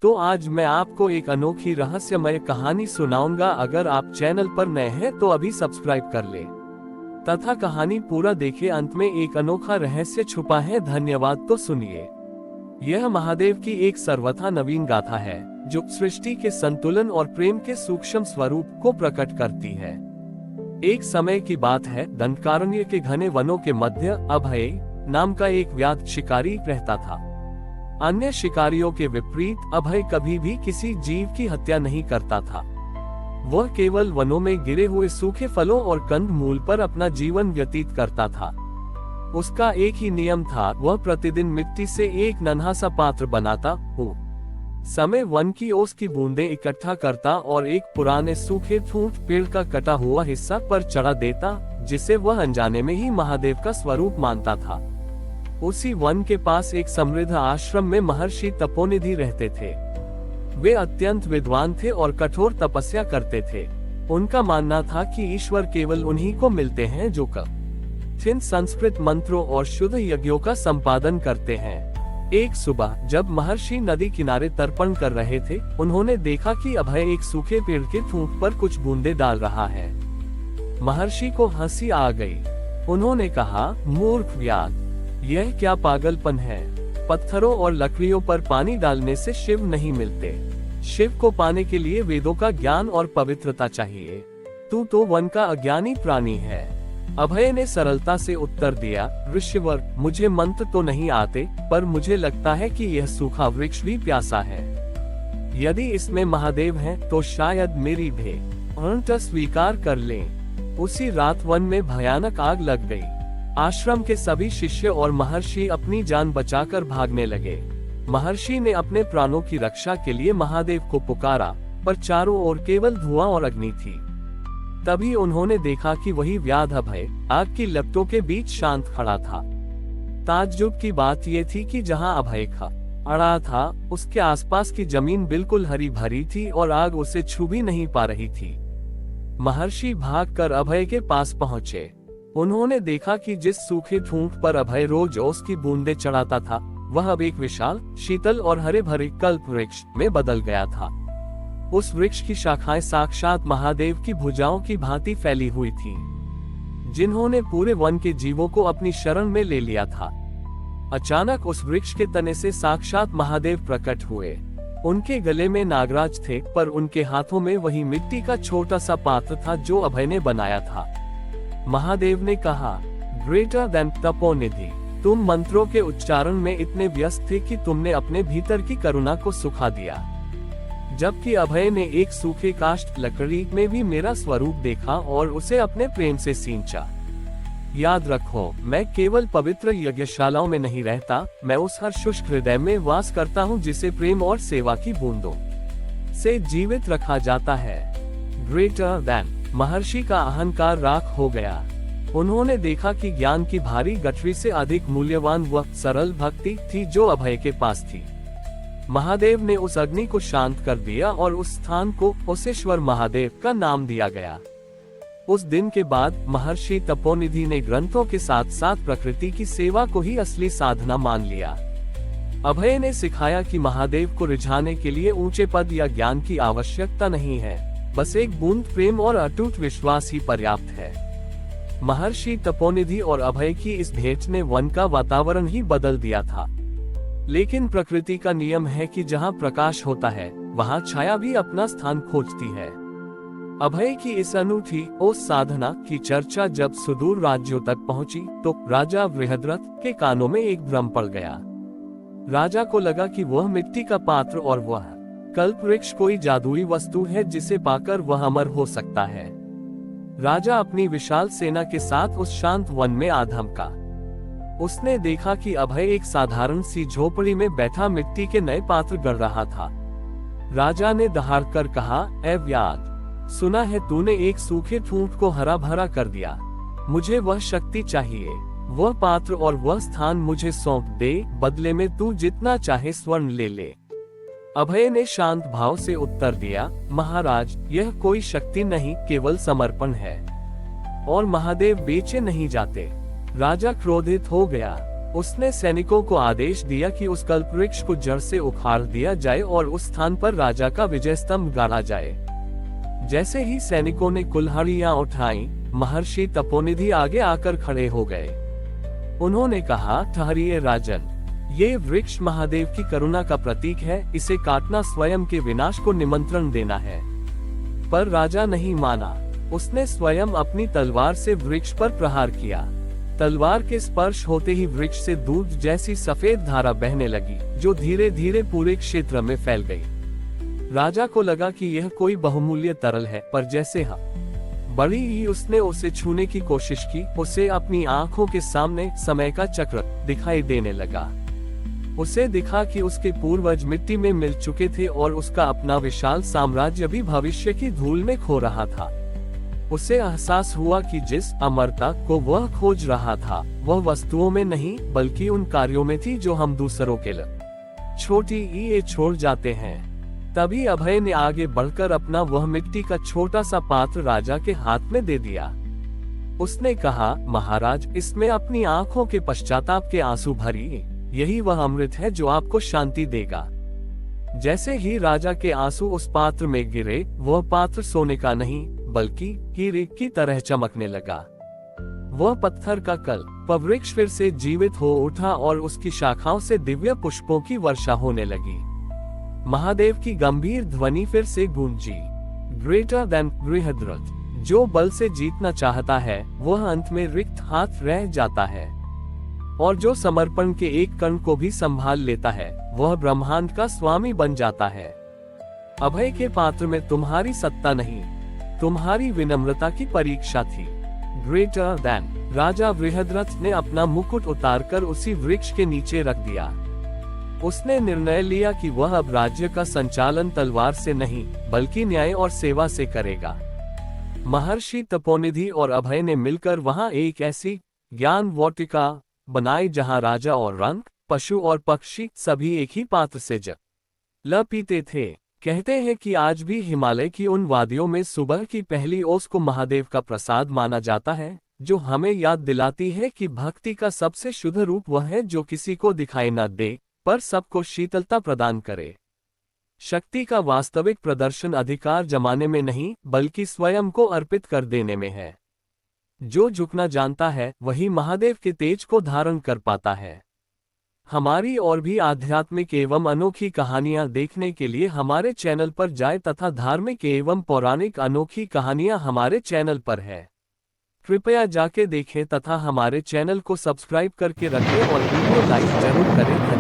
तो आज मैं आपको एक अनोखी रहस्यमय कहानी सुनाऊंगा। अगर आप चैनल पर नए हैं तो अभी सब्सक्राइब कर ले तथा कहानी पूरा देखें। अंत में एक अनोखा रहस्य छुपा है। धन्यवाद। तो सुनिए। यह महादेव की एक सर्वथा नवीन गाथा है जो सृष्टि के संतुलन और प्रेम के सूक्ष्म स्वरूप को प्रकट करती है। एक समय की बात है। दंडकारण्य के घने वनों के मध्य अभय नाम का एक व्याध शिकारी रहता था। अन्य शिकारियों के विपरीत अभय कभी भी किसी जीव की हत्या नहीं करता था। वह केवल वनों में गिरे हुए सूखे फलों और कंद मूल पर अपना जीवन व्यतीत करता था। उसका एक ही नियम था, वह प्रतिदिन मिट्टी से एक नन्हा सा पात्र बनाता हो समय वन की ओस की बूंदें इकट्ठा करता और एक पुराने सूखे ठूंठ पेड़ का कटा हुआ हिस्सा पर चढ़ा देता, जिसे वह अनजाने में ही महादेव का स्वरूप मानता था। उसी वन के पास एक समृद्ध आश्रम में महर्षि तपोनिधि रहते थे। वे अत्यंत विद्वान थे और कठोर तपस्या करते थे। उनका मानना था कि ईश्वर केवल उन्हीं को मिलते हैं जो कठिन संस्कृत मंत्रों और शुद्ध यज्ञों का संपादन करते हैं। एक सुबह जब महर्षि नदी किनारे तर्पण कर रहे थे, उन्होंने देखा कि अभय एक सूखे पेड़ के ठूंठ पर कुछ बूंदे डाल रहा है। महर्षि को हंसी आ गई। उन्होंने कहा, मूर्ख व्याध, यह क्या पागलपन है। पत्थरों और लकड़ियों पर पानी डालने से शिव नहीं मिलते। शिव को पाने के लिए वेदों का ज्ञान और पवित्रता चाहिए। तू तो वन का अज्ञानी प्राणी है। अभय ने सरलता से उत्तर दिया, ऋषिवर, मुझे मंत्र तो नहीं आते, पर मुझे लगता है कि यह सूखा वृक्ष भी प्यासा है। यदि इसमें महादेव हैं, तो शायद मेरी भेंट स्वीकार कर लें। उसी रात वन में भयानक आग लग गई। आश्रम के सभी शिष्य और महर्षि अपनी जान बचाकर भागने लगे। महर्षि ने अपने प्राणों की रक्षा के लिए महादेव को पुकारा, पर चारों ओर केवल धुआं और अग्नि थी। तभी उन्होंने देखा कि वही व्याध अभय आग की लपटों के बीच शांत खड़ा था। ताज्जुब की बात यह थी कि जहां अभय खड़ा था, उसके आसपास की जमीन बिल्कुल हरी भरी थी और आग उसे छू भी नहीं पा रही थी। महर्षि भागकर अभय के पास पहुंचे। उन्होंने देखा कि जिस सूखे ठूंठ पर अभय रोज ओस की बूंदें चढ़ाता था, वह अब एक विशाल, शीतल और हरे भरे कल्प वृक्ष में बदल गया था। उस वृक्ष की शाखाएं साक्षात महादेव की भुजाओं की भांति फैली हुई थीं, जिन्होंने पूरे वन के जीवों को अपनी शरण में ले लिया था। अचानक उस वृक्ष के तने से साक्षात महादेव प्रकट हुए। उनके गले में नागराज थे, पर उनके हाथों में वही मिट्टी का छोटा सा पात्र था जो अभय ने बनाया था। महादेव ने कहा, ग्रेटर देन तपोनिधि, तुम मंत्रों के उच्चारण में इतने व्यस्त थे कि तुमने अपने भीतर की करुणा को सुखा दिया। जबकि अभय ने एक सूखे काष्ठ लकड़ी में भी मेरा स्वरूप देखा और उसे अपने प्रेम से सींचा। याद रखो, मैं केवल पवित्र यज्ञशालाओं में नहीं रहता, मैं उस हर शुष्क हृदय में वास करता हूँ जिसे प्रेम और सेवा की बूंदों से जीवित रखा जाता है। Greater than. महर्षि का अहंकार राख हो गया। उन्होंने देखा कि ज्ञान की भारी गठरी से अधिक मूल्यवान वह सरल भक्ति थी जो अभय के पास थी। महादेव ने उस अग्नि को शांत कर दिया और उस स्थान को ओसेश्वर महादेव का नाम दिया गया। उस दिन के बाद महर्षि तपोनिधि ने ग्रंथों के साथ साथ प्रकृति की सेवा को ही असली साधना मान लिया। अभय ने सिखाया कि महादेव को रिझाने के लिए ऊंचे पद या ज्ञान की आवश्यकता नहीं है, बस एक बूंद प्रेम और अटूट विश्वास ही पर्याप्त है। महर्षि तपोनिधि और अभय की इस भेंट ने वन का वातावरण ही बदल दिया था। लेकिन प्रकृति का नियम है कि जहां प्रकाश होता है, वहां छाया भी अपना स्थान खोजती है। अभय की इस अनूठी ओस साधना की चर्चा जब सुदूर राज्यों तक पहुंची, तो राजा बृहद्रथ के कानों में एक भ्रम पड़ गया। राजा को लगा कि वह मिट्टी का पात्र और वह कल्प वृक्ष कोई जादुई वस्तु है जिसे पाकर वह अमर हो सकता है। राजा अपनी विशाल सेना के साथ उस शांत वन में आ धमका। उसने देखा कि अभय एक साधारण सी झोपड़ी में बैठा मिट्टी के नए पात्र गढ़ रहा था। राजा ने दहाड़कर कहा, ऐ व्याध, सुना है तूने एक सूखे ठूंठ को हरा भरा कर दिया। मुझे वह शक्ति चाहिए। वह पात्र और वह स्थान मुझे सौंप दे, बदले में तू जितना चाहे स्वर्ण ले ले। अभय ने शांत भाव से उत्तर दिया, महाराज, यह कोई शक्ति नहीं, केवल समर्पण है। और महादेव बेचे नहीं जाते। राजा क्रोधित हो गया। उसने सैनिकों को आदेश दिया कि उस कल्पवृक्ष को जड़ से उखाड़ दिया जाए और उस स्थान पर राजा का विजय स्तंभ गाड़ा जाए। जैसे ही सैनिकों ने कुल्हाड़ियां उठाई, महर्षि तपोनिधि आगे आकर खड़े हो गए। उन्होंने कहा, ठहरिए राजन, ये वृक्ष महादेव की करुणा का प्रतीक है, इसे काटना स्वयं के विनाश को निमंत्रण देना है। पर राजा नहीं माना। उसने स्वयं अपनी तलवार से वृक्ष पर प्रहार किया। तलवार के स्पर्श होते ही वृक्ष से दूध जैसी सफेद धारा बहने लगी, जो धीरे धीरे पूरे क्षेत्र में फैल गई। राजा को लगा कि यह कोई बहुमूल्य तरल है, पर जैसे बड़ी ही उसने उसे छूने की कोशिश की, उसे अपनी आंखों के सामने समय का चक्र दिखाई देने लगा। उसे दिखा कि उसके पूर्वज मिट्टी में मिल चुके थे और उसका अपना विशाल साम्राज्य भी भविष्य की धूल में खो रहा था। उसे एहसास हुआ कि जिस अमरता को वह खोज रहा था, वह वस्तुओं में नहीं बल्कि उन कार्यों में थी जो हम दूसरों के लिए छोटी ये छोड़ जाते हैं। तभी अभय ने आगे बढ़कर अपना वह मिट्टी का छोटा सा पात्र राजा के हाथ में दे दिया। उसने कहा, महाराज, इसमें अपनी आंखों के पश्चाताप के आंसू भरिए, यही वह अमृत है जो आपको शांति देगा। जैसे ही राजा के आंसू उस पात्र में गिरे, वह पात्र सोने का नहीं बल्कि हीरे की तरह चमकने लगा। वह पत्थर का कल्पवृक्ष फिर से जीवित हो उठा और उसकी शाखाओं से दिव्य पुष्पों की वर्षा होने लगी। महादेव की गंभीर ध्वनि फिर से गूंजी, ग्रेटर देन बृहद्रथ। जो बल से जीतना चाहता है, वह अंत में रिक्त हाथ रह जाता है, और जो समर्पण के एक कण को भी संभाल लेता है, वह ब्रह्मांड का स्वामी बन जाता है। अभय के पात्र में तुम्हारी सत्ता नहीं, तुम्हारी विनम्रता की परीक्षा थी। Greater than. राजा बृहद्रथ ने अपना मुकुट उतारकर उसी वृक्ष के नीचे रख दिया। उसने निर्णय लिया कि वह अब राज्य का संचालन तलवार से नहीं बल्कि न्याय और सेवा से करेगा। महर्षि तपोनिधि और अभय ने मिलकर वहां एक ऐसी ज्ञान वाटिका बनाई जहां राजा और रंग, पशु और पक्षी सभी एक ही पात्र से जल पीते थे। कहते हैं कि आज भी हिमालय की उन वादियों में सुबह की पहली ओस को महादेव का प्रसाद माना जाता है, जो हमें याद दिलाती है कि भक्ति का सबसे शुद्ध रूप वह है जो किसी को दिखाई न दे पर सबको शीतलता प्रदान करे। शक्ति का वास्तविक प्रदर्शन अधिकार जमाने में नहीं बल्कि स्वयं को अर्पित कर देने में है। जो झुकना जानता है वही महादेव के तेज को धारण कर पाता है। हमारी और भी आध्यात्मिक एवं अनोखी कहानियां देखने के लिए हमारे चैनल पर जाएं तथा धार्मिक एवं पौराणिक अनोखी कहानियां हमारे चैनल पर है। कृपया जाके देखें तथा हमारे चैनल को सब्सक्राइब करके रखें और वीडियो लाइक जरूर करें।